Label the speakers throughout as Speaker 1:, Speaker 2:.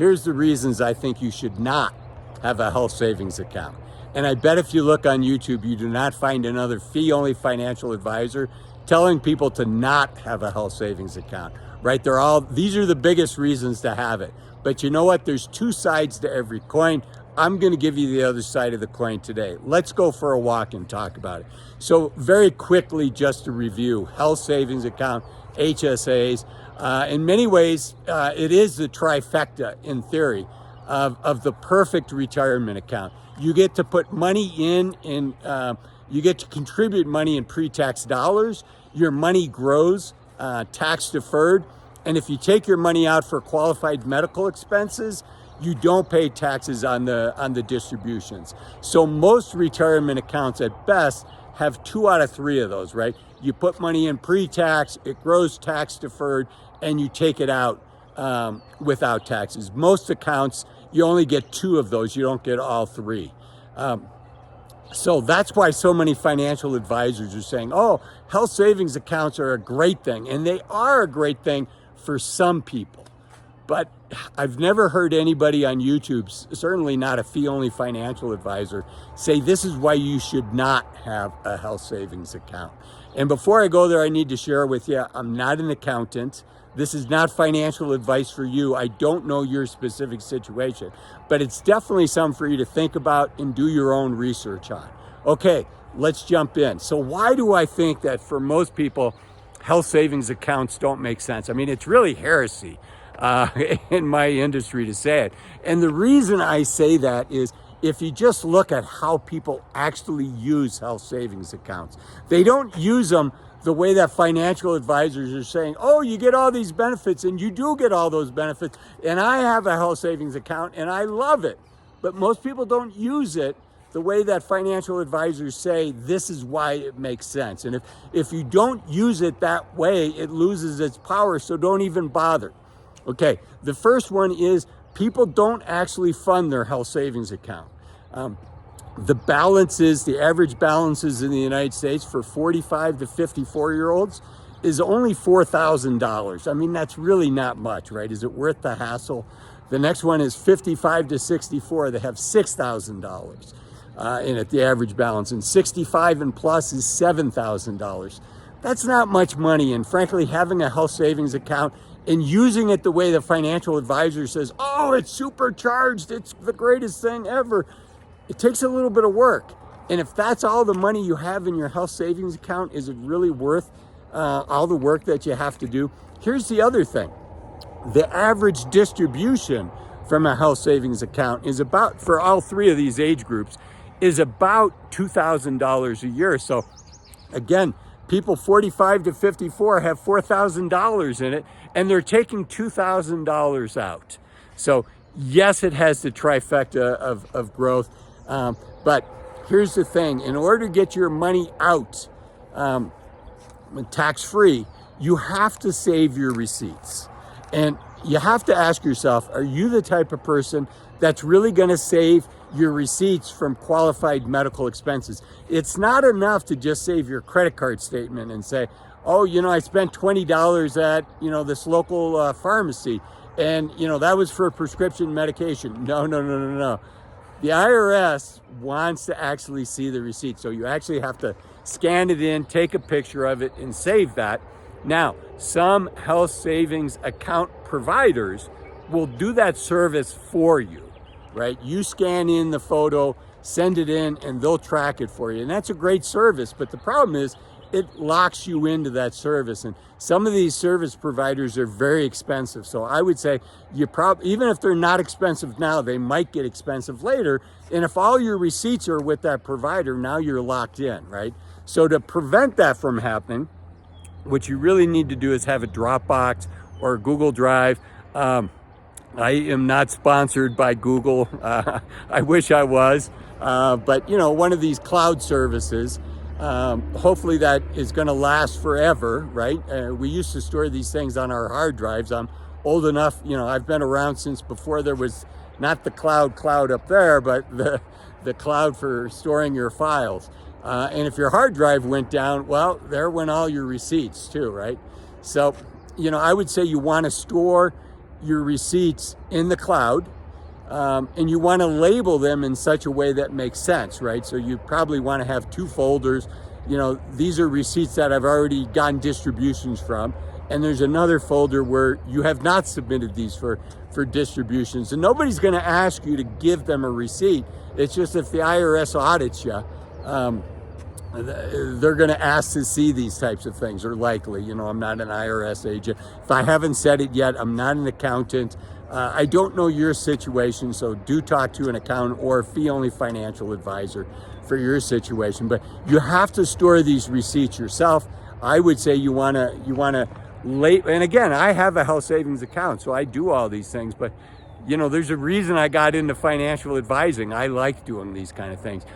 Speaker 1: Here's the reasons I think you should not have a health savings account. And I bet if you look on YouTube, you do not find another fee-only financial advisor telling people to not have a health savings account, right? These are the biggest reasons to have it. But you know what? There's two sides to every coin. I'm going to give you the other side of the coin today. Let's go for a walk and talk about it. So very quickly, just to review, health savings account, HSAs, in many ways, it is the trifecta in theory of the perfect retirement account. You get to put money in you get to contribute money in pre-tax dollars. Your money grows tax deferred. And if you take your money out for qualified medical expenses, you don't pay taxes on the distributions. So most retirement accounts at best have 2 out of 3 of those, right? You put money in pre-tax, it grows tax deferred, and you take it out without taxes. Most accounts, you only get 2 of those. You don't get all 3. So that's why so many financial advisors are saying, oh, health savings accounts are a great thing. And they are a great thing for some people. But I've never heard anybody on YouTube, certainly not a fee-only financial advisor, say this is why you should not have a health savings account. And before I go there, I need to share with you, I'm not an accountant. This is not financial advice for you. I don't know your specific situation, but it's definitely something for you to think about and do your own research on. Okay, let's jump in. So why do I think that for most people, health savings accounts don't make sense? I mean, it's really heresy in my industry to say it. And the reason I say that is if you just look at how people actually use health savings accounts, they don't use them the way that financial advisors are saying, oh, you get all these benefits, and you do get all those benefits, and I have a health savings account and I love it. But most people don't use it the way that financial advisors say this is why it makes sense. And if you don't use it that way, it loses its power, so don't even bother. Okay, the first one is people don't actually fund their health savings account. The average balances in the United States for 45 to 54-year-olds is only $4,000. I mean, that's really not much, right? Is it worth the hassle? The next one is 55 to 64. They have $6,000 in it, the average balance. And 65 and plus is $7,000. That's not much money. And frankly, having a health savings account and using it the way the financial advisor says, oh, it's supercharged, it's the greatest thing ever, it takes a little bit of work. And if that's all the money you have in your health savings account, is it really worth all the work that you have to do? Here's the other thing. The average distribution from a health savings account is about, for all 3 of these age groups, is about $2,000 a year. So again, people 45 to 54 have $4,000 in it, and they're taking $2,000 out. So yes, it has the trifecta of growth. But here's the thing. In order to get your money out tax-free, you have to save your receipts. And you have to ask yourself, are you the type of person that's really going to save your receipts from qualified medical expenses? It's not enough to just save your credit card statement and say, oh, I spent $20 at, this local pharmacy, and, that was for prescription medication. No. The IRS wants to actually see the receipt. So you actually have to scan it in, take a picture of it, and save that. Now, some health savings account providers will do that service for you, right? You scan in the photo, send it in, and they'll track it for you. And that's a great service. But the problem is it locks you into that service. And some of these service providers are very expensive. So I would say even if they're not expensive now, they might get expensive later. And if all your receipts are with that provider, now you're locked in, right? So to prevent that from happening, what you really need to do is have a Dropbox or a Google Drive. I am not sponsored by Google. I wish I was, but one of these cloud services. Hopefully that is going to last forever, right? We used to store these things on our hard drives. I'm old enough, I've been around since before there was not the cloud up there, but the cloud for storing your files. And if your hard drive went down, well, there went all your receipts too, right? So, I would say you want to store your receipts in the cloud, and you want to label them in such a way that makes sense, right? So you probably want to have two folders. You know, these are receipts that I've already gotten distributions from, and there's another folder where you have not submitted these for distributions. And nobody's going to ask you to give them a receipt. It's just if the IRS audits you, they're going to ask to see these types of things, or likely. You know, I'm not an IRS agent. If I haven't said it yet, I'm not an accountant. I don't know your situation, so do talk to an accountant or a fee-only financial advisor for your situation. But you have to store these receipts yourself. I would say you want to and again, I have a health savings account, so I do all these things. But you know, there's a reason I got into financial advising. I like doing these kind of things.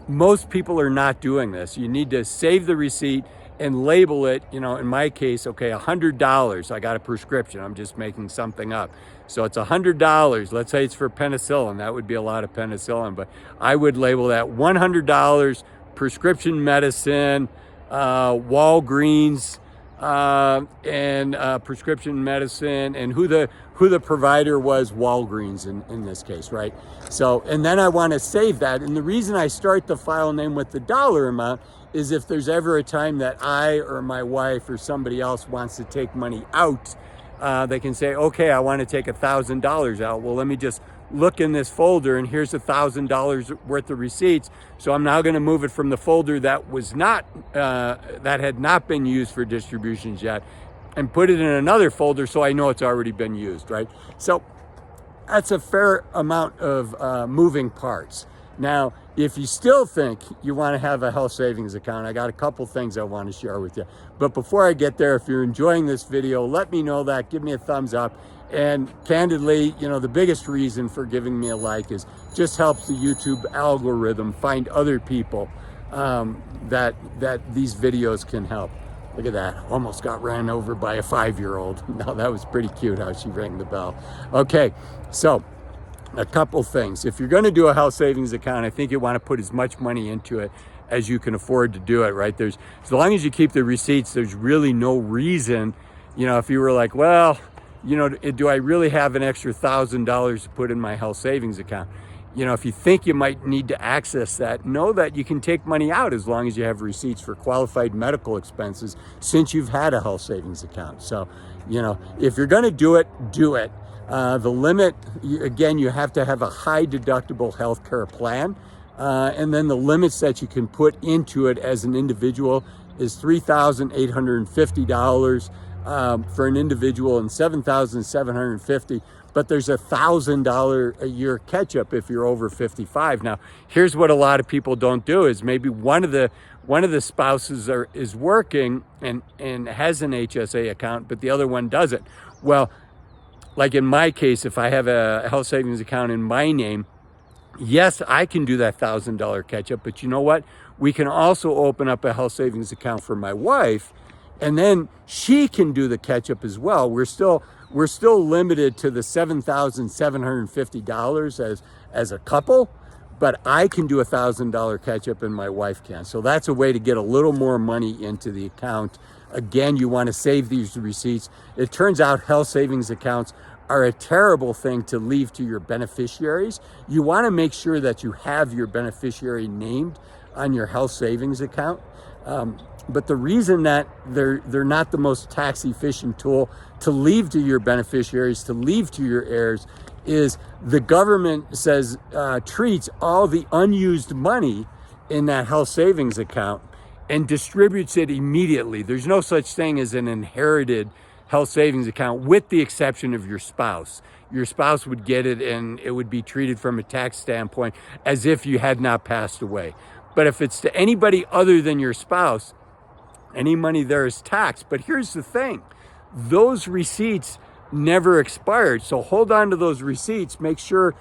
Speaker 1: Most people are not doing this. You need to save the receipt and label it. You know, in my case, okay, $100. I got a prescription. I'm just making something up. So it's $100. Let's say it's for penicillin. That would be a lot of penicillin, but I would label that $100 prescription medicine, Walgreens, and prescription medicine, and who the provider was, Walgreens in this case, right? So, and then I want to save that. And the reason I start the file name with the dollar amount is if there's ever a time that I or my wife or somebody else wants to take money out, they can say, okay, I want to take $1,000 out. Well, let me just look in this folder, and here's $1,000 worth of receipts. So I'm now going to move it from the folder that was not, that had not been used for distributions yet, and put it in another folder so I know it's already been used, right? So that's a fair amount of moving parts. Now, if you still think you want to have a health savings account, I got a couple things I want to share with you. But before I get there, if you're enjoying this video, let me know that. Give me a thumbs up. And candidly, you know, the biggest reason for giving me a like is just helps the YouTube algorithm find other people that these videos can help. Look at that, almost got ran over by a 5-year-old. No, that was pretty cute how she rang the bell. Okay, so a couple things. If you're going to do a health savings account, I think you want to put as much money into it as you can afford to do it, right? As long as you keep the receipts, there's really no reason, you know, if you were like, well, you know, do I really have an extra $1,000 to put in my health savings account? You know, if you think you might need to access that, know that you can take money out as long as you have receipts for qualified medical expenses since you've had a health savings account. So, you know, if you're going to do it, do it. The limit, again, you have to have a high deductible health care plan. And then the limits that you can put into it as an individual is $3,850 for an individual and $7,750. But there's $1,000 a year catch up if you're over 55. Now, here's what a lot of people don't do is maybe one of the spouses is working and has an HSA account, but the other one doesn't. Well, like in my case, if I have a health savings account in my name, yes, I can do that $1,000 catch up, but you know what? We can also open up a health savings account for my wife, and then she can do the catch up as well. We're still limited to the $7,750 as a couple, but I can do $1,000 catch up and my wife can. So that's a way to get a little more money into the account. Again, you want to save these receipts. It turns out health savings accounts are a terrible thing to leave to your beneficiaries. You want to make sure that you have your beneficiary named on your health savings account. But the reason that they're not the most tax efficient tool to leave to your beneficiaries, to leave to your heirs, is the government says treats all the unused money in that health savings account and distributes it immediately. There's no such thing as an inherited health savings account, with the exception of your spouse. Your spouse would get it and it would be treated from a tax standpoint as if you had not passed away. But if it's to anybody other than your spouse, any money there is taxed. But here's the thing, those receipts never expired. So hold on to those receipts. Make sure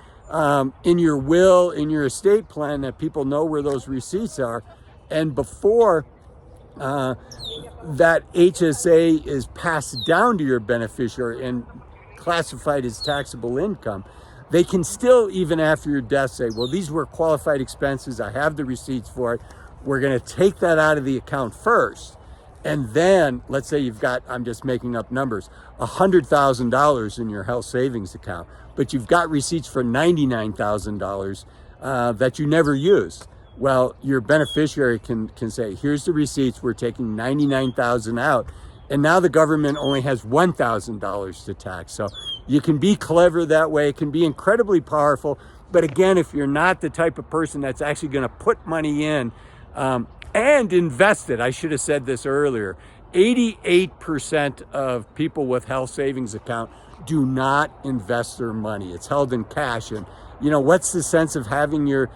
Speaker 1: in your will, in your estate plan, that people know where those receipts are. And before that HSA is passed down to your beneficiary and classified as taxable income, they can still, even after your death, say, well, these were qualified expenses. I have the receipts for it. We're going to take that out of the account first. And then let's say you've got, I'm just making up numbers, $100,000 in your health savings account, but you've got receipts for $99,000 that you never used. Well, your beneficiary can say, here's the receipts, we're taking $99,000 out. And now the government only has $1,000 to tax. So you can be clever that way. It can be incredibly powerful. But again, if you're not the type of person that's actually going to put money in and invest it, I should have said this earlier, 88% of people with health savings account do not invest their money. It's held in cash. And you know, what's the sense of having your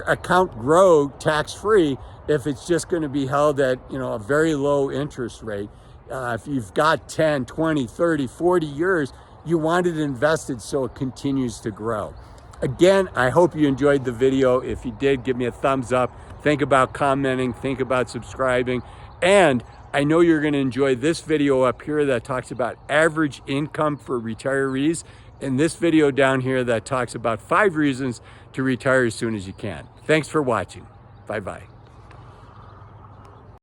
Speaker 1: account grow tax-free if it's just going to be held at, you know, a very low interest rate? If you've got 10, 20, 30, 40 years, you want it invested so it continues to grow. Again, I hope you enjoyed the video. If you did, give me a thumbs up. Think about commenting, think about subscribing. And I know you're going to enjoy this video up here that talks about average income for retirees, and this video down here that talks about 5 reasons to retire as soon as you can. Thanks for watching. Bye-bye.